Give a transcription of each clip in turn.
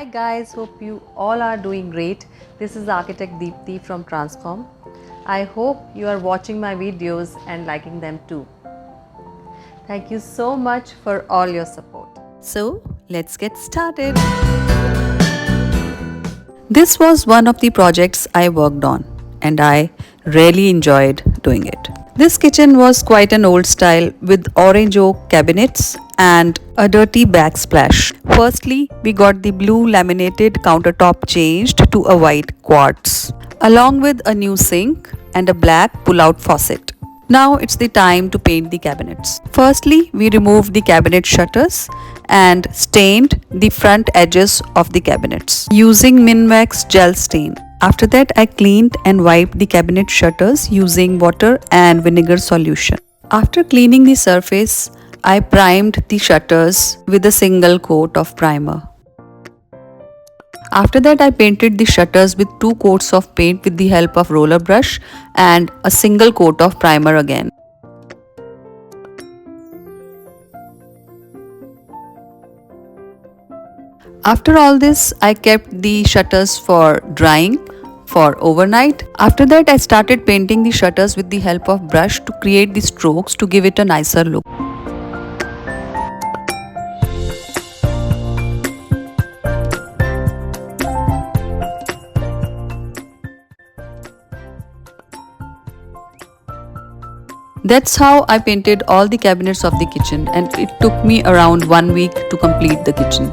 Hi guys, hope you all are doing great. This is architect Deepthi from Transcom. I hope you are watching my videos and liking them too. Thank you so much for all your support. So let's get started. This was one of the projects I worked on and I really enjoyed doing it. This kitchen was quite an old style with orange oak cabinets and a dirty backsplash. Firstly, we got the blue laminated countertop changed to a white quartz, along with a new sink and a black pull-out faucet. Now it's the time to paint the cabinets. Firstly, we removed the cabinet shutters and stained the front edges of the cabinets using Minwax gel stain. After that, I cleaned and wiped the cabinet shutters using water and vinegar solution. After cleaning the surface, I primed the shutters with a single coat of primer. After that, I painted the shutters with 2 coats of paint with the help of roller brush and a single coat of primer again. After all this, I kept the shutters for drying for overnight. After that, I started painting the shutters with the help of brush to create the strokes to give it a nicer look. That's how I painted all the cabinets of the kitchen, and it took me around 1 week to complete the kitchen.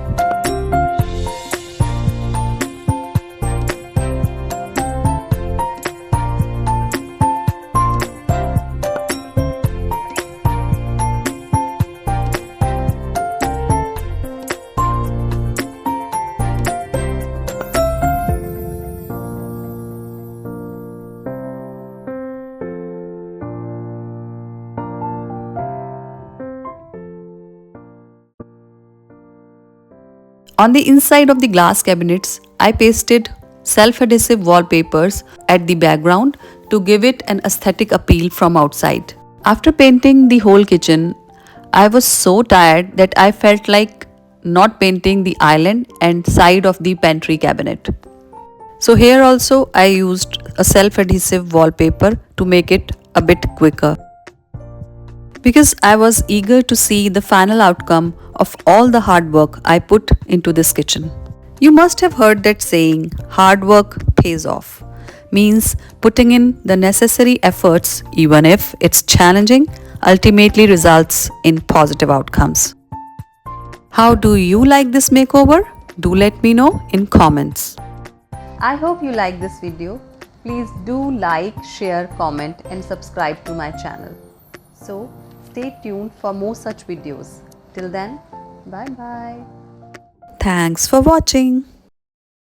On the inside of the glass cabinets, I pasted self-adhesive wallpapers at the background to give it an aesthetic appeal from outside. After painting the whole kitchen, I was so tired that I felt like not painting the island and side of the pantry cabinet. So here also I used a self-adhesive wallpaper to make it a bit quicker, because I was eager to see the final outcome of all the hard work I put into this kitchen. You must have heard that saying, hard work pays off. Means putting in the necessary efforts, even if it's challenging, ultimately results in positive outcomes. How do you like this makeover? Do let me know in comments. I hope you like this video. Please do like, share, comment and subscribe to my channel. So stay tuned for more such videos. Till then, bye bye. Thanks for watching.